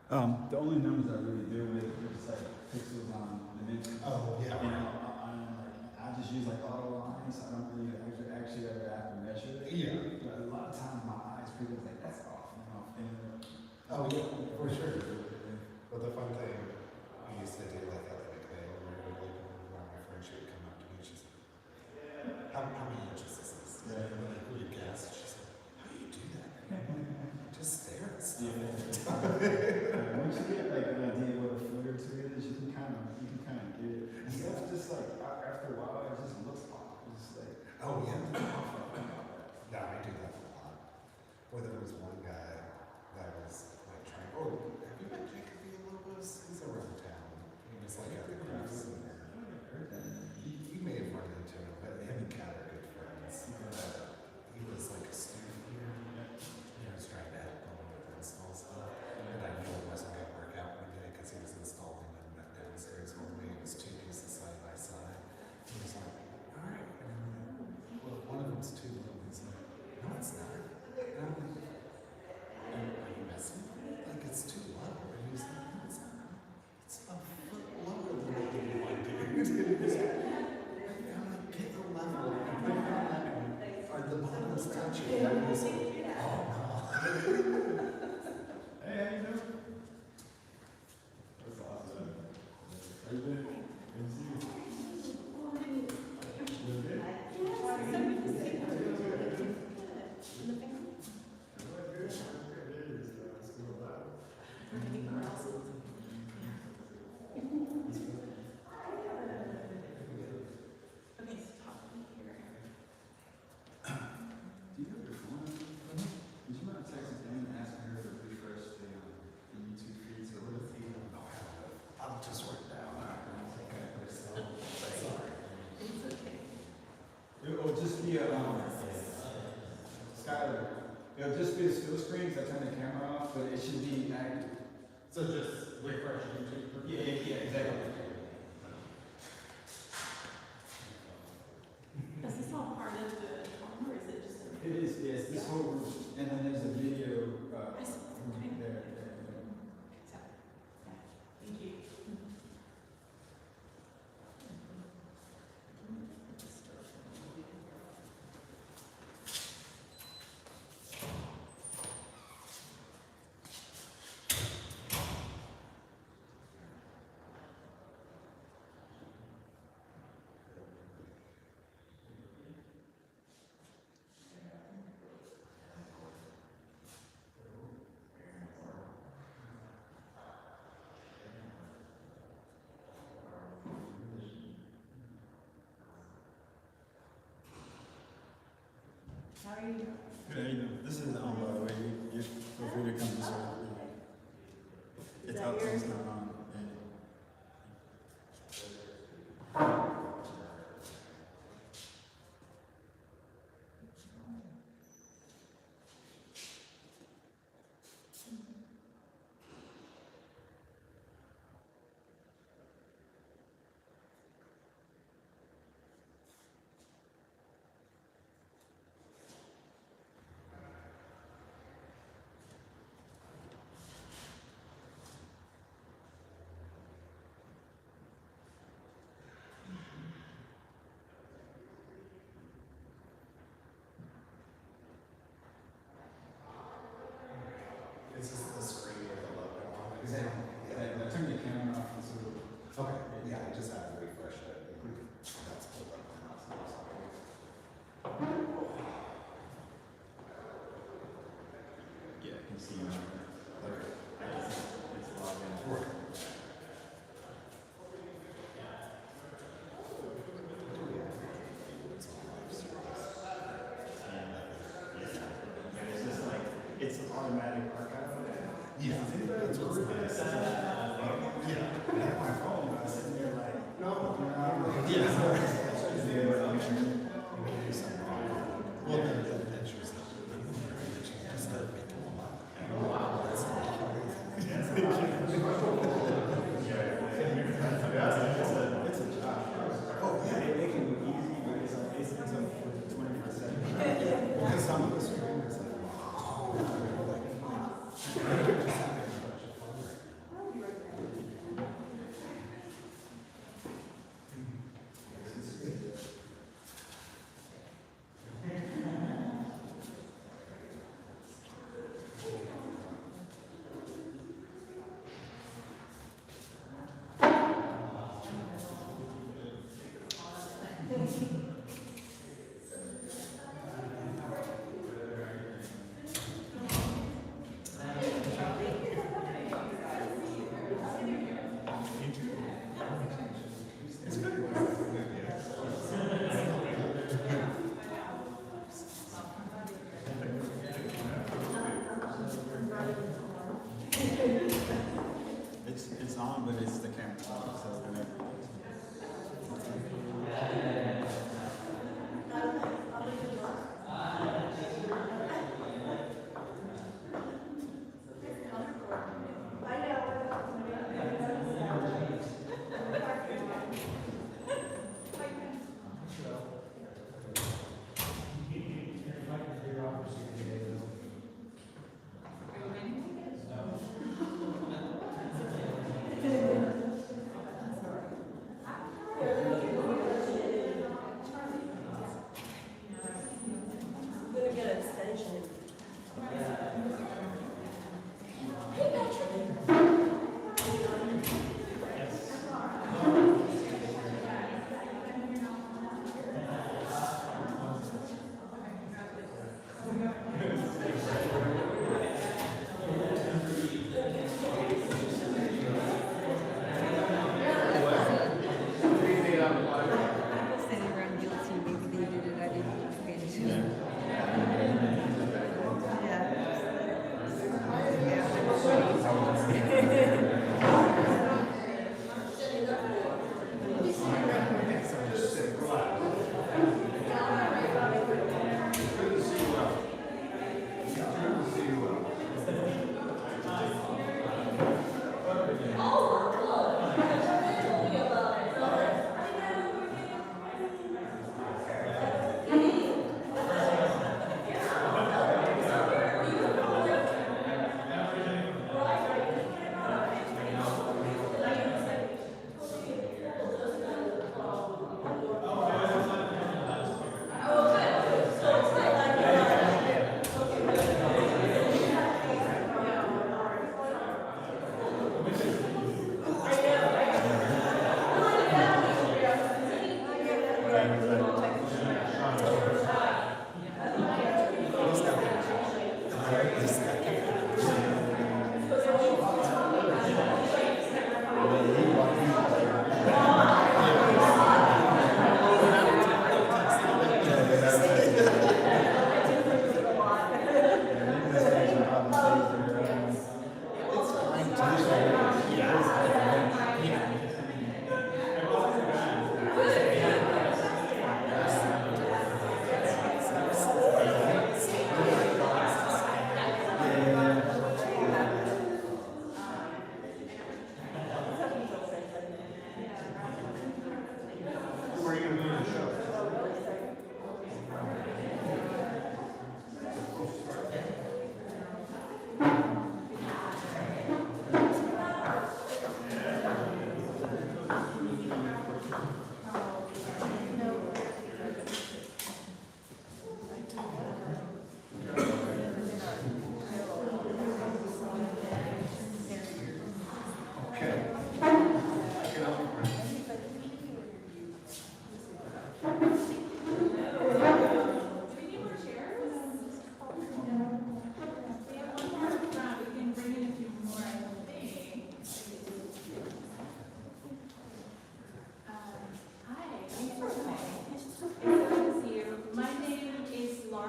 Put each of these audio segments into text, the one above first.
The only numbers I really deal with are just like pixels on dimensions. Oh, yeah. I just use like auto lines. I don't really actually ever have to measure it. Yeah. But a lot of times my eyes, people like, that's off and off. Oh, yeah, for sure. But the fun thing, we used to do like athletic day where one of my friends she would come up to me and she's like, how many inches is this? Yeah. And like, will you guess? She's like, how do you do that? Just stare at stuff. Yeah. Once you get like an idea what a foot or two is, you can kind of get it. And stuff just like after a while, it just looks off. It's just like, oh yeah. No, I do that a lot. Or there was one guy that was like trying, oh, have you met Jacob Villalobos? He's around town. He was like at the craft center. You may have run into him, but him and Kat are good friends. He was like a student here. He was trying to help him with install stuff. And I knew it wasn't going to work out one day because he was installing them downstairs for me. It was two pieces side by side. He was like, all right. And I'm like, well, one of them's too low. He's like, no, it's not. And I'm like, are you messing with me? Like, it's too low. And he was like, no, it's not. It's a foot lower than what you want to do. And he was like, I'm like, get the level. And put it on that one. Are the bottoms touching? And he was like, oh, no. hey, how you doing? That's awesome. How you doing? Good to see you. You okay? Do you have your phone? Would you mind texting him and asking her to refresh the YouTube feed so we'll see? I'll just work it out. Sorry. It'll just be a Skyler. It'll just be a still screen because I turned the camera off, but it should be active. So just refresh YouTube. Yeah, exactly. Is this all part of the home or is it just a? It is, yes, this whole room. And then there's a video I see. Okay. there. Thank you. How are you? Good, how you doing? This is by the way, you feel free to come this way. It's out there, it's not on. Is this the screen with the logo on it? Exactly. I turned the camera off. So Okay, yeah, I just had to refresh it. That's pulled up on my yeah, I can see you. Okay. It's logged in. Right. And it's just like, it's an automatic archive. Yeah, that's what's nice. Yeah, I have my phone, but I'm sitting there like, no, yeah. Well, then the pictures, just start making them up. Wow, that's It's a job. oh, yeah. They can look easy, but it's a 24/7. Because some of the screen is like, wow. on, but it's the camera off, so whenever.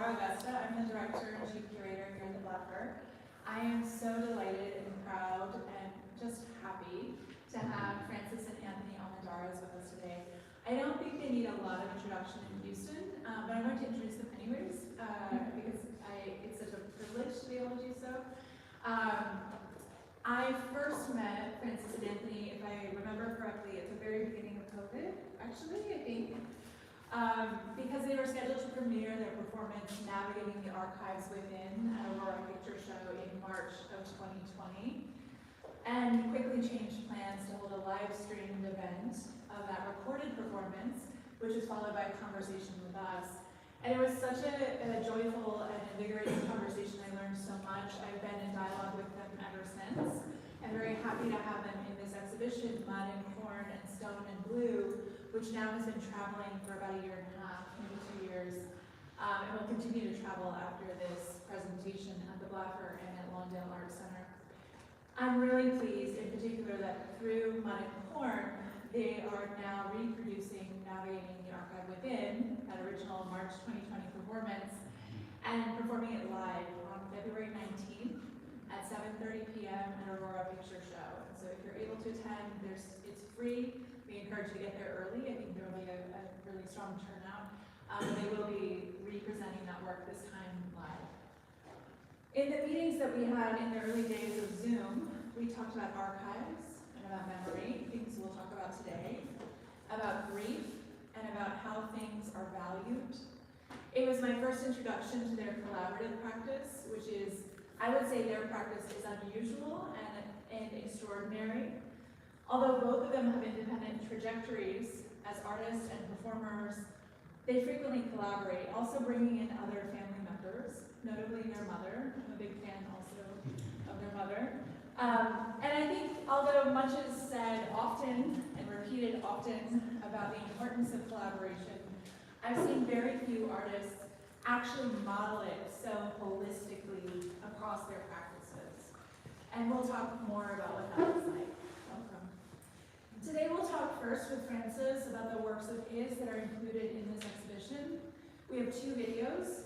Augusta. I'm the director and chief curator here at the Blaffer. I am so delighted and proud and just happy to have Francis and Anthony Almendárez with us today. I don't think they need a lot of introduction in Houston, but I'm going to introduce them anyways because it's such a privilege to be able to do so. I first met Francis and Anthony, if I remember correctly, at the very beginning of COVID, actually, I think. Because they were scheduled to premiere their performance Navigating the Archives Within at Aurora Picture Show in March of 2020, and quickly changed plans to hold a live streamed event of that recorded performance, which was followed by a conversation with us. And it was such a joyful and invigorating conversation. I learned so much. I've been in dialogue with them ever since. I'm very happy to have them in this exhibition, Mud and Corn and Stone and Blue, which now has been traveling for about 1.5 years, maybe 2 years, and will continue to travel after this presentation at the Blaffer and at Lawndale Art Center. I'm really pleased in particular that through Mud and Corn, they are now reproducing Navigating the Archive Within, that original March 2020 performance, and performing it live on February 19th at 7:30 p.m. at Aurora Picture Show. And so if you're able to attend, it's free. We encourage you to get there early. I think there will be a really strong turnout. They will be re-presenting that work this time live. In the meetings that we had in the early days of Zoom, we talked about archives and about memory, things we'll talk about today, about grief, and about how things are valued. It was my first introduction to their collaborative practice, which is, I would say their practice is unusual and extraordinary. Although both of them have independent trajectories as artists and performers, they frequently collaborate, also bringing in other family members, notably their mother. I'm a big fan also of their mother. And I think although much is said often and repeated often about the importance of collaboration, I've seen very few artists actually model it so holistically across their practices. And we'll talk more about what that looks like. Welcome. Today we'll talk first with Francis about the works of his that are included in this exhibition. We have two videos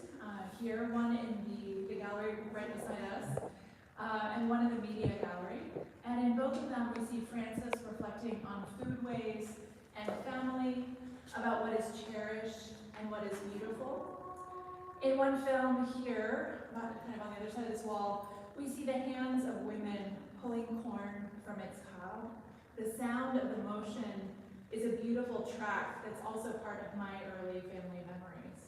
here, one in the gallery right beside us, and one in the media gallery. And in both of them we see Francis reflecting on foodways and family, about what is cherished and what is beautiful. In one film here, kind of on the other side of this wall, we see the hands of women pulling corn from its cob. The sound of the motion is a beautiful track that's also part of my early family memories.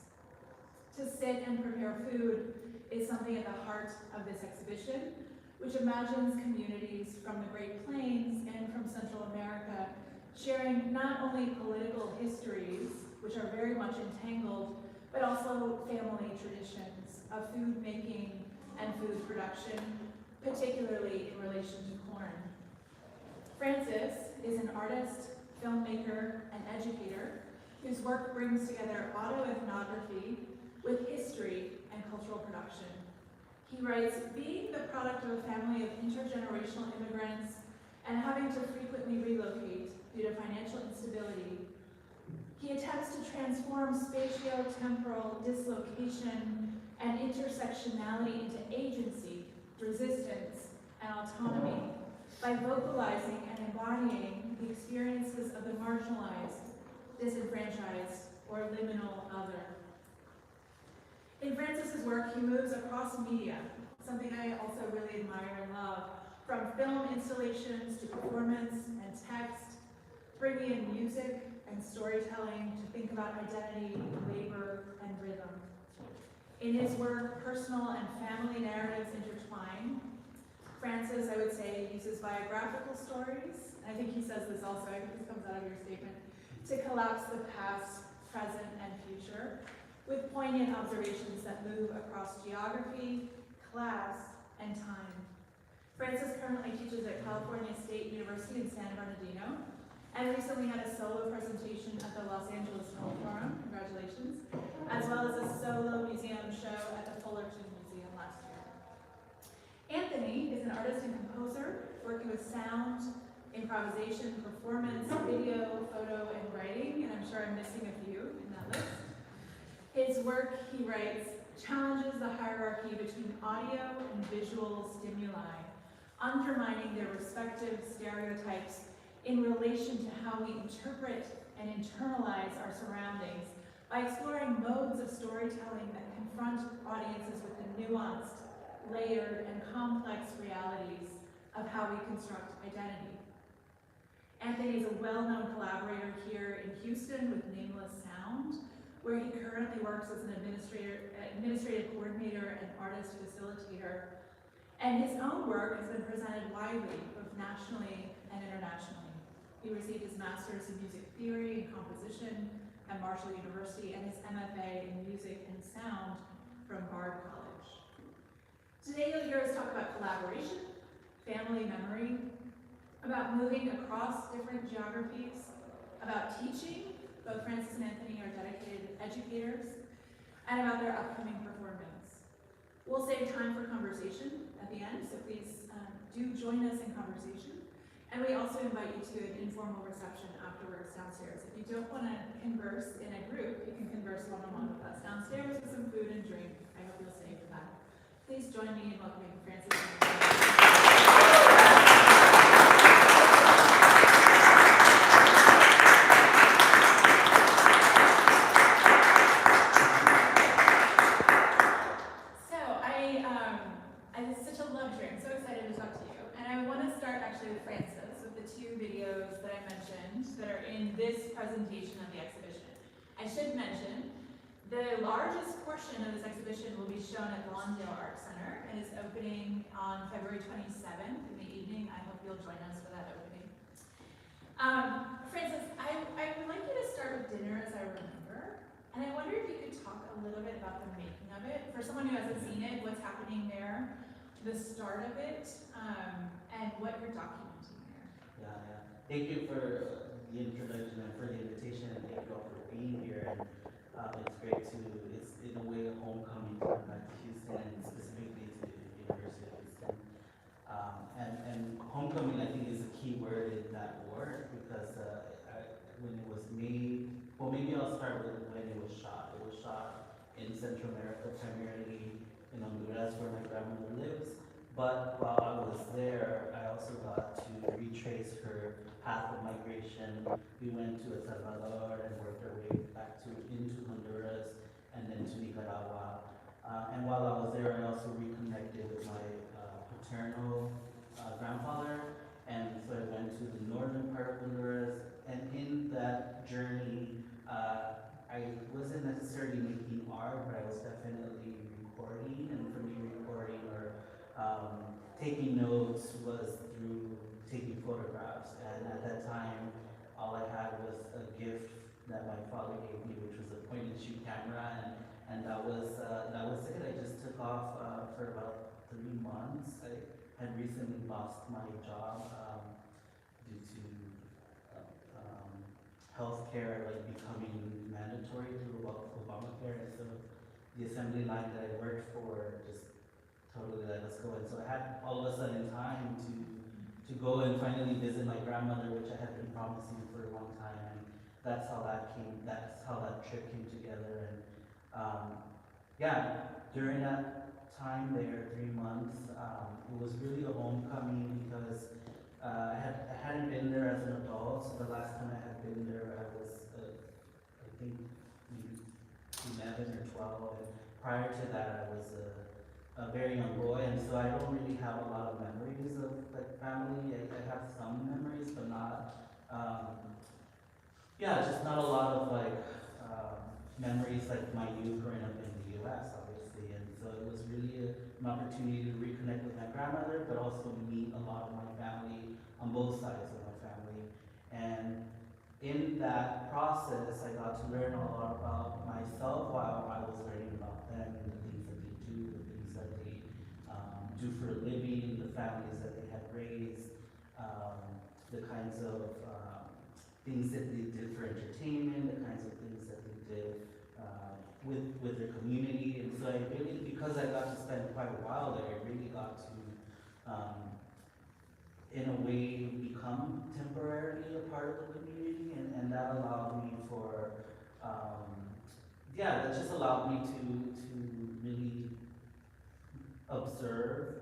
To sit and prepare food is something at the heart of this exhibition, which imagines communities from the Great Plains and from Central America sharing not only political histories, which are very much entangled, but also family traditions of food making and food production, particularly in relation to corn. Francis is an artist, filmmaker, and educator whose work brings together autoethnography with history and cultural production. He writes, being the product of a family of intergenerational immigrants and having to frequently relocate due to financial instability, he attempts to transform spatio-temporal dislocation and intersectionality into agency, resistance, and autonomy by vocalizing and embodying the experiences of the marginalized, disenfranchised, or liminal other. In Francis's work, he moves across media, something I also really admire and love, from film installations to performance and text, bringing in music and storytelling to think about identity, labor, and rhythm. In his work, personal and family narratives intertwine. Francis, I would say, uses biographical stories, and I think he says this also, I think this comes out of your statement, to collapse the past, present, and future, with poignant observations that move across geography, class, and time. Francis currently teaches at California State University in San Bernardino, and recently had a solo presentation at the Los Angeles Film Forum, congratulations, as well as a solo museum show at the Fullerton Museum last year. Anthony is an artist and composer, working with sound, improvisation, performance, video, photo, and writing, and I'm sure I'm missing a few in that list. His work, he writes, challenges the hierarchy between audio and visual stimuli, undermining their respective stereotypes in relation to how we interpret and internalize our surroundings by exploring modes of storytelling that confront audiences with the nuanced, layered, and complex realities of how we construct identity. Anthony is a well-known collaborator here in Houston with Nameless Sound, where he currently works as an administrative coordinator and artist facilitator. And his own work has been presented widely, both nationally and internationally. He received his master's in music theory and composition at Marshall University and his MFA in music and sound from Bard College. Today you'll hear us talk about collaboration, family memory, about moving across different geographies, about teaching. Both Francis and Anthony are dedicated educators, and about their upcoming performance. We'll save time for conversation at the end, so please do join us in conversation. And we also invite you to an informal reception afterwards downstairs. If you don't want to converse in a group, you can converse one-on-one with us downstairs with some food and drink. I hope you'll stay for that. Please join me in welcoming Francis and Anthony. It's such a luxury. I'm so excited to talk to you. And I want to start actually with Francis, with the two videos that I mentioned that are in this presentation of the exhibition. I should mention, the largest portion of this exhibition will be shown at the Lawndale Art Center and is opening on February 27th in the evening. I hope you'll join us for that opening. Francis, I would like you to start with dinner as I remember. And I wonder if you could talk a little bit about the making of it. For someone who hasn't seen it, what's happening there, the start of it, and what you're documenting there. Yeah. Thank you for the introduction and for the invitation, and thank you all for being here. And it's great to, it's in a way a homecoming to come back to Houston, and specifically to the University of Houston. And homecoming, I think, is a key word in that word, because when it was made, well, maybe I'll start with when it was shot. It was shot in Central America, primarily in Honduras, where my grandmother lives. But while I was there, I also got to retrace her path of migration. We went to El Salvador and worked our way back into Honduras and then to Nicaragua. And while I was there, I also reconnected with my paternal grandfather. And so I went to the northern part of Honduras. And in that journey, I wasn't necessarily making art, but I was definitely recording. And for me, recording or taking notes was through taking photographs. And at that time, all I had was a gift that my father gave me, which was a point-and-shoot camera, and that was it. I just took off for about 3 months. I had recently lost my job due to healthcare becoming mandatory through Obamacare, and so the assembly line that I worked for just totally let us go. And so I had all of a sudden time to go and finally visit my grandmother, which I had been promising for a long time, and that's how that trip came together. And during that time there, 3 months, it was really a homecoming, because I hadn't been there as an adult. So the last time I had been there, I was I think maybe 11 or 12, and prior to that I was a very young boy, and so I don't really have a lot of memories of family. I have some memories, but not just not a lot of memories like my youth growing up in the US, obviously. And so it was really an opportunity to reconnect with my grandmother, but also meet a lot of my family on both sides of my family. And in that process, I got to learn a lot about myself while I was learning about them, and the things that they do, the things that they do for a living, the families that they had raised, the kinds of things that they did for entertainment, the kinds of things that they did with their community. And so I really, because I got to spend quite a while there, I really got to, in a way, become temporarily a part of the community, and that allowed me that just allowed me to really observe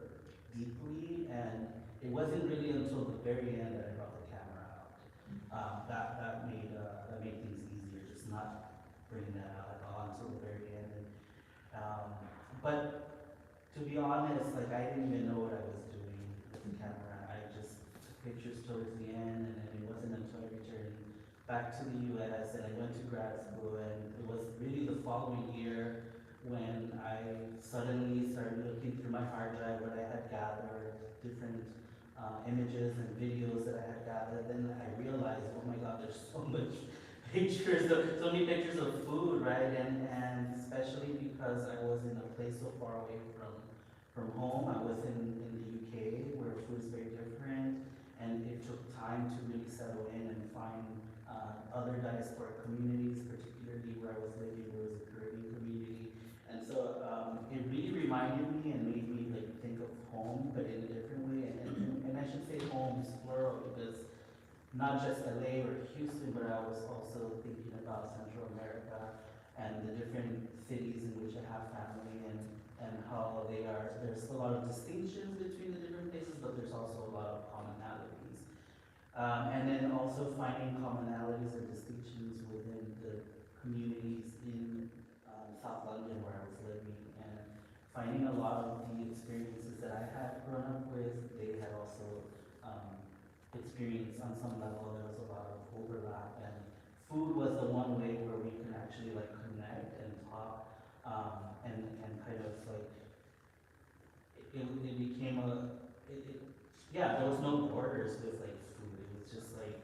deeply. And it wasn't really until the very end that I brought the camera out. That made things easier, just not bringing that out at all until the very end. But to be honest, I didn't even know what I was doing with the camera. I just took pictures towards the end, and then it wasn't until I returned back to the US and I went to grad school, and it was really the following year when I suddenly started looking through my hard drive where I had gathered different images and videos that I had gathered. Then I realized, oh my God, there's so many pictures of food, right? And especially because I was in a place so far away from home. I was in the UK, where food is very different, and it took time to really settle in and find other diasporic communities, particularly where I was living. There was a Caribbean community, and so it really reminded me and made me think of home, but in a different way. And I should say home is plural, because not just LA or Houston, but I was also thinking about Central America and the different cities in which I have family, and how there's a lot of distinctions between the different places, but there's also a lot of commonalities. And then also finding commonalities or distinctions within the communities in South London where I was living, and finding a lot of the experiences that it became yeah, there was no borders with like food. It was just like,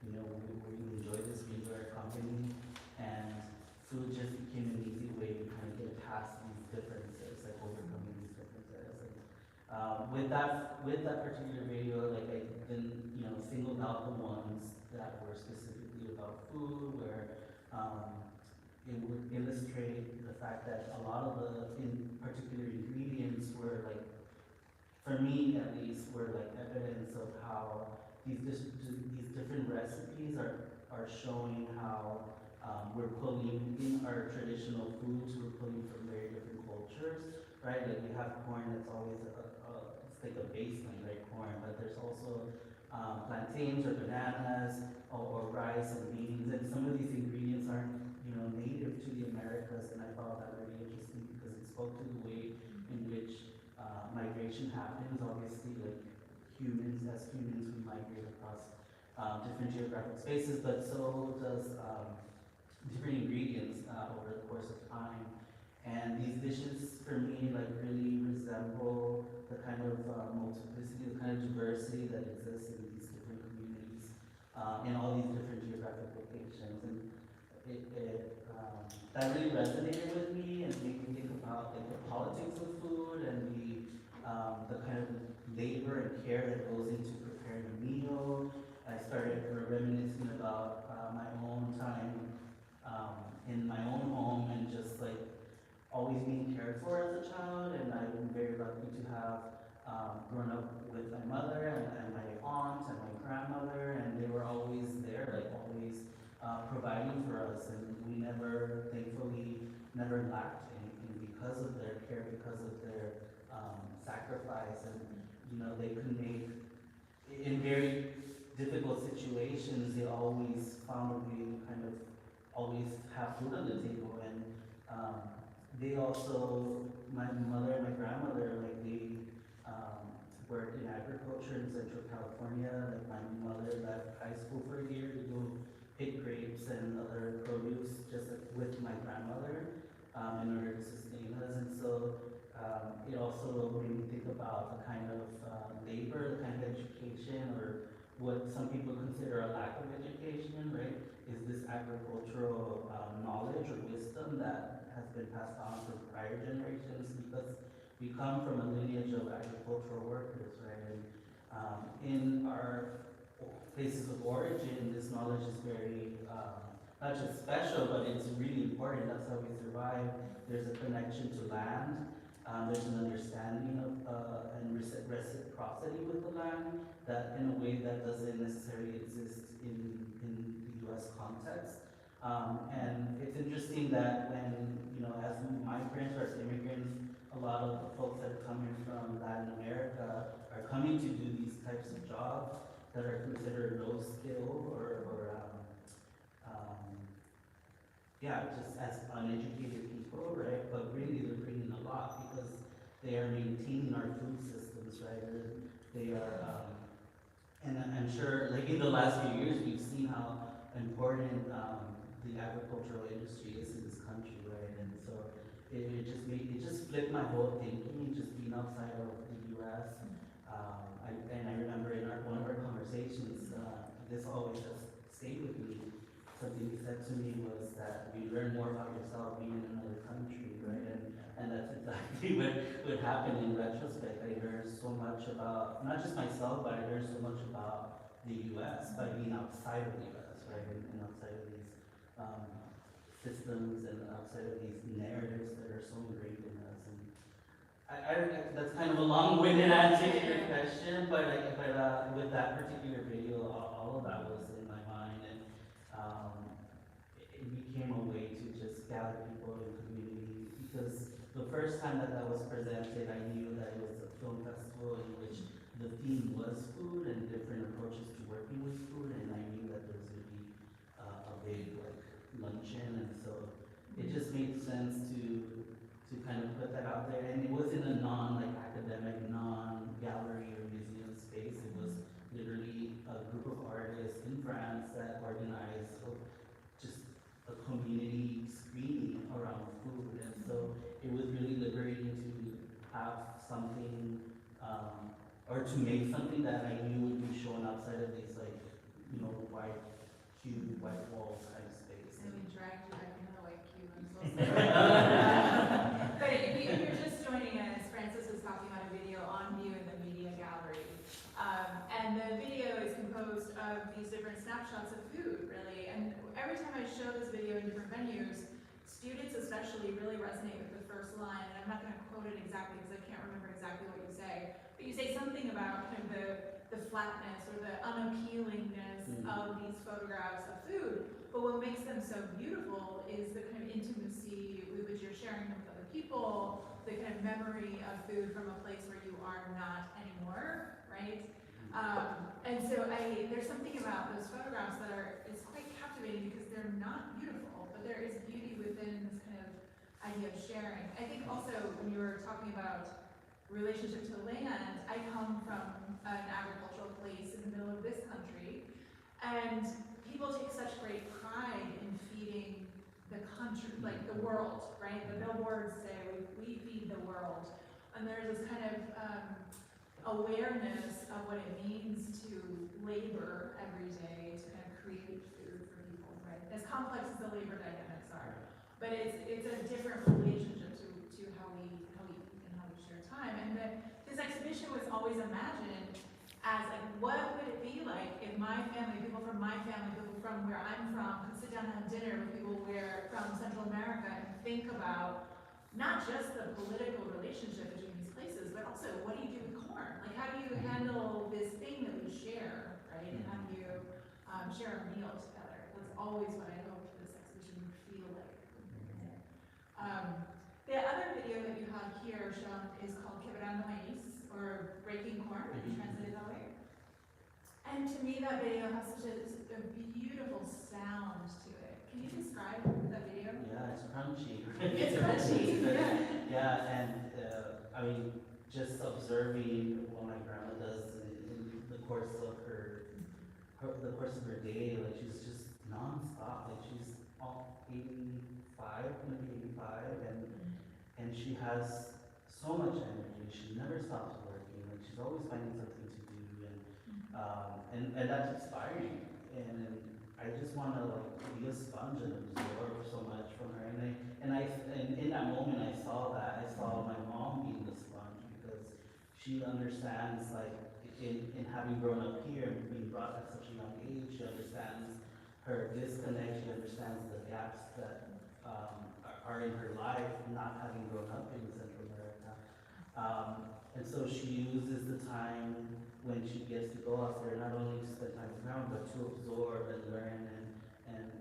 you know, we enjoy this, we enjoy our company, and food just became an easy way to kind of get past these differences, like overcoming these differences. And with that particular video, like I didn't, you know, singled out the ones that were specifically about food, where it would illustrate the fact that a lot of the in particular ingredients were like, for me at least, were like evidence of how these different recipes are showing how we're pulling in our traditional foods, we're pulling from very different cultures, right? Like we have corn that's always it's like a baseline, right? Corn, but there's also plantains or bananas or rice and beans, and some of these ingredients aren't, you know, native to the Americas, and I found that really interesting because it spoke to the way in which migration happens. Obviously, like as humans, we migrate across different geographic spaces, but so does different ingredients over the course of time. And these dishes, for me, like really resemble the kind of multiplicity, the kind of diversity that exists in these different communities, in all these different geographic locations. And that really resonated with me and made me think about like the politics of food and the kind of labor and care that goes into preparing a meal. I started reminiscing about my own time in my own home and just like always being cared for as a child, and I've been very lucky to have grown up with my mother and my aunt and my grandmother, and they were always there, like always providing for us, and we never, thankfully, never lacked anything because of their care, because of their sacrifice, and you know, they could make, in very difficult situations, they always found a way to kind of always have food on the table, and they also, my mother and my grandmother, like they worked in agriculture in Central California. Like my mother left high school for a year to go pick grapes and other produce just like with my grandmother in order to sustain us. And so it also made me think about the kind of labor, the kind of education, or what some people consider a lack of education, right? Is this agricultural knowledge or wisdom that has been passed on from prior generations, because we come from a lineage of agricultural workers, right? And in our places of origin, this knowledge is very, not just special, but it's really important. That's how we survive. There's a connection to land. There's an understanding of and reciprocity with the land that in a way that doesn't necessarily exist in the US context. And it's interesting that when, you know, as migrants or as immigrants, a lot of the folks that are coming from Latin America are coming to do these types of jobs that are considered low skill or just as uneducated people, right? But really they're bringing a lot because they are maintaining our food systems, right? They are, and I'm sure, like in the last few years, we've seen how important the agricultural industry is in this country, right? And so it just flipped my whole thinking, just being outside of the U.S. I remember in one of our conversations, this always has stayed with me. Something he said to me was that you learn more about yourself being in another country, right? And that's exactly what happened in retrospect. I learned so much about, not just myself, but I learned so much about the U.S. by being outside of the U.S., right? And outside of these systems and outside of these narratives that are so ingrained in us. And that's kind of a long-winded answer to your question, but with that particular video, all of that was in my mind, and it became a way to just gather people in community, because the first time that was presented, I knew that it was a film festival in which the theme was food and different approaches to working with food, and I knew that there was going to be a big like luncheon, and so it just made sense to kind of put that out there. And it wasn't a academic, non-gallery or museum space. It was literally a group of artists in France that organized just a community screening around food, and so it was really liberating to have something, or to make something that I knew would be shown outside of these like, you know, white cube, white wall kind of space. And we dragged you back into the white cube, I'm so sorry. But if you're just joining us, Francis was talking about a video on view in the media gallery. And the video is composed of these different snapshots of food, really. And every time I show this video in different venues, students especially really resonate with the first line. And I'm not going to quote it exactly because I can't remember exactly what you say. But you say something about kind of the flatness or the unappealingness of these photographs of food. But what makes them so beautiful is the kind of intimacy with which you're sharing them with other people, the kind of memory of food from a place where you are not anymore, right? And so there's something about those photographs that is quite captivating because they're not beautiful, but there is beauty within this kind of idea of sharing. I think also when you were talking about relationship to land, I come from an agricultural place in the middle of this country, and people take such great pride in feeding the country, like the world, right? The billboards say, we feed the world. And there's this kind of awareness of what it means to labor every day to kind of create food for people, right? As complex as the labor dynamics are. But it's a different relationship to how we eat and how we share time. And this exhibition was always imagined as like, what would it be like if my family, people from my family, people from where I'm from, could sit down and have dinner with people from Central America and think about not just the political relationship between these places, but also what do you do with corn? Like, how do you handle this thing that we share, right? And how do you share a meal together? That's always what I hope this exhibition would feel like. The other video that you have here shown is called Quebrando Maíz, or Breaking Corn, if you translate it that way. And to me, that video has such a beautiful sound to it. Can you describe that video? Yeah, it's crunchy. It's crunchy, yeah. Yeah, and I mean, just observing what my grandma does in the course of her day, like she's just nonstop. Like she's 85, gonna be 85, and she has so much energy. She never stops working. Like she's always finding something to do, and that's inspiring. And I just want to like be a sponge and absorb so much from her. And in that moment, I saw my mom being the sponge because she understands, like in having grown up here and being brought at such a young age, she understands her disconnect. She understands the gaps that are in her life, not having grown up in Central America. And so she uses the time when she gets to go out there, not only to spend time with grandma, but to absorb and learn and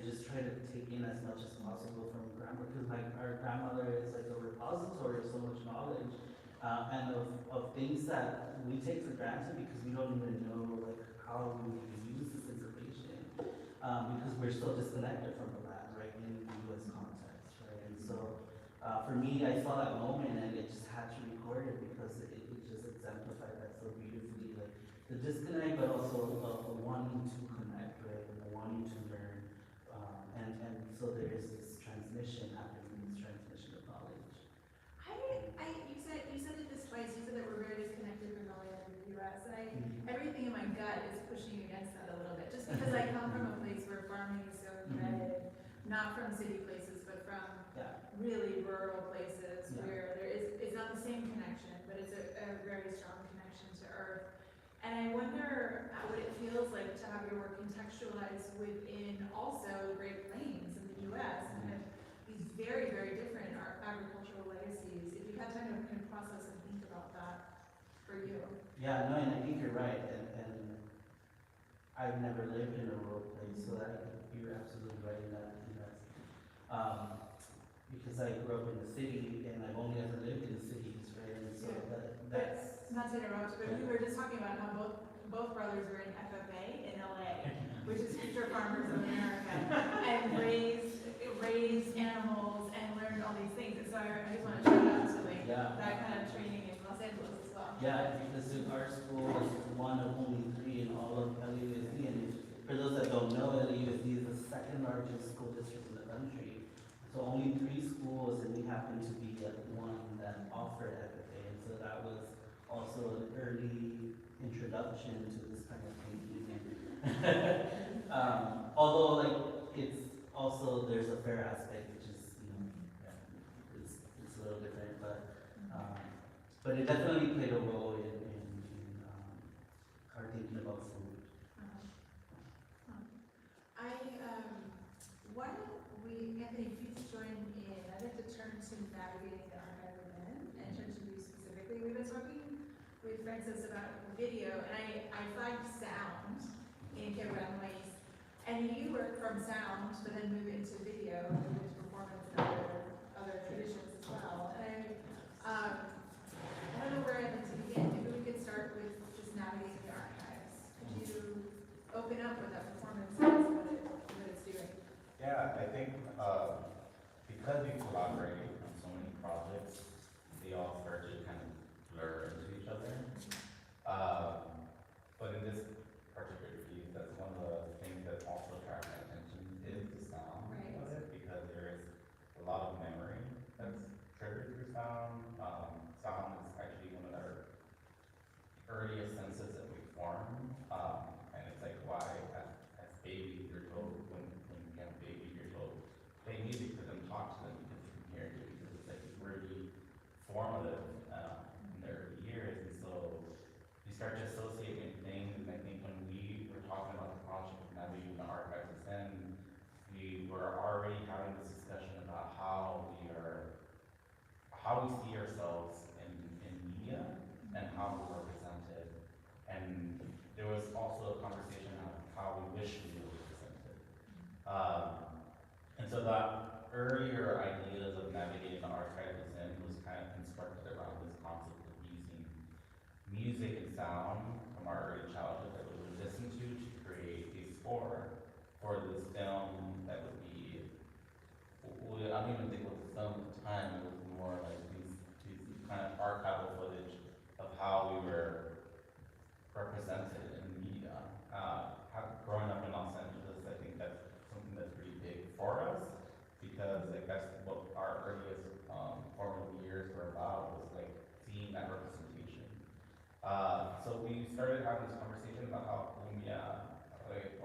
just try to take in as much as possible from grandma, because like our grandmother is like a repository of so much knowledge, and of things that we take for granted because we don't even know like how we use this information, because we're so disconnected from the land, right, in the U.S. context, right, and so for me, I saw that moment and it just had to record it because it just exemplified that so beautifully, like the disconnect, but also a wanting to connect, right, and a wanting to learn, and so there is this transmission happening, this transmission of knowledge. You said it this twice. You said that we're very disconnected from the land in the U.S. And everything in my gut is pushing against that a little bit, just because I come from a place where farming is so embedded, not from city places, but from really rural places where it's not the same connection, but it's a very strong connection to earth. And I wonder what it feels like to have your work contextualized within also Great Plains in the U.S. and have these very, very different agricultural legacies. If you've had time to kind of process and think about that for you. Yeah, no, and I think you're right, and I've never lived in a rural place, so you're absolutely right in that. Because I grew up in the city, and I've only ever lived in the cities, right? And so that's not to interrupt, but we were just talking about how both brothers were in FFA in LA, which is Future Farmers of America, and raised animals and learned all these things. And so I just want to shout out to like that kind of training in Los Angeles as well. Yeah, because our school is one of only 3 in all of LAUSD, and for those that don't know, LAUSD is the second largest school district in the country. So only 3 schools, and we happen to be one that all early introduction to this kind of thinking. Although like it's also, there's a fair aspect, which is, it's a little different, but it definitely played a role in our thinking about food. Why don't we, Anthony, if you could join in, I'd like to turn to navigating the archive again and turn to you specifically. We've been talking with Francis about video, and I flagged sound in Quebradois, and you work from sound, but then move into video, move into performance and other traditions as well. And I don't know where I'd like to begin. Maybe we could start with just navigating the archives. Could you open up with that performance and what it's doing? Yeah, I think because we collaborated on so many projects, they all start to kind of blur into each other. But in this particular piece, that's one of the things that also attracts my attention is the sound of it, because there is a lot of memory that's triggered through sound. Sound is actually one of our earliest senses that we form, and it's like why as babies you're told when you have a baby you're told play music for them, talk to them because you can hear it, because it's like really formative in their early years, and so you start to associate with things. And I think when we were talking about the project of navigating the archives of Zen, we were already having this discussion about how we see ourselves in media and how we're represented. And there was also a conversation on how we wish we were represented. And so the earlier ideas of navigating the archives of Zen was kind of constructed around this concept of using music and sound from our early childhood that we would listen to create a score for this film that would be, I don't even think it was a film at the time, it was more like these kind of archival footage of how we were represented in media. Growing up in Los Angeles, I think that's something that's pretty big for us, because like that's what our earliest formative years were about, was like seeing that representation. So we started having this conversation about how cumbia, like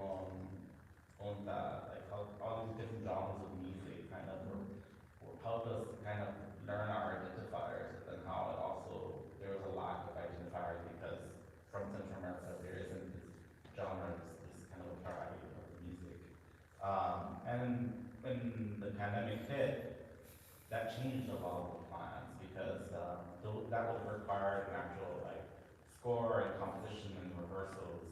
like how all these different genres of music kind of helped us kind of learn our identifiers, and then how it also, there was a lack of identifiers because from Central America there isn't this genre, this kind of variety of music. And when the pandemic hit, that changed a lot of the plans, because that would require an actual like score and composition and rehearsals.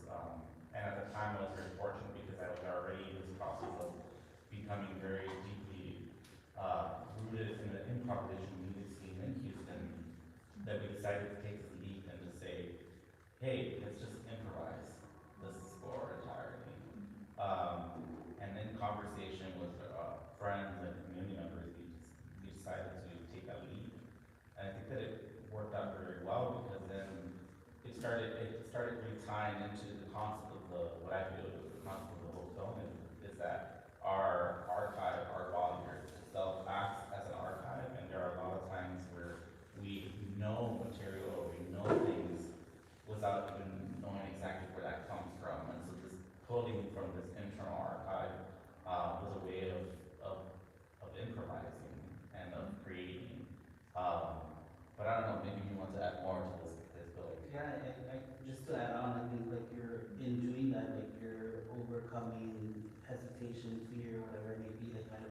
And at the time I was very fortunate because I was already in this process of becoming very deeply rooted in the improvisation music scene in Houston, that we decided to take this leap and to say, hey, let's just improvise this score entirely. And in conversation with friends and community members, we decided to take that leap. And I think that it worked out very well, because then it started really tying into the concept of what I feel is the concept of the whole film is that our archive, our body itself acts as an archive, and there are a lot of times where we know material, we know things without even knowing exactly where that comes from. And so this pulling from this internal archive was a way of improvising and of creating. But I don't know, maybe you want to add more to this building. Yeah, I just to add on, I think like you're in doing that, like you're overcoming hesitation, fear,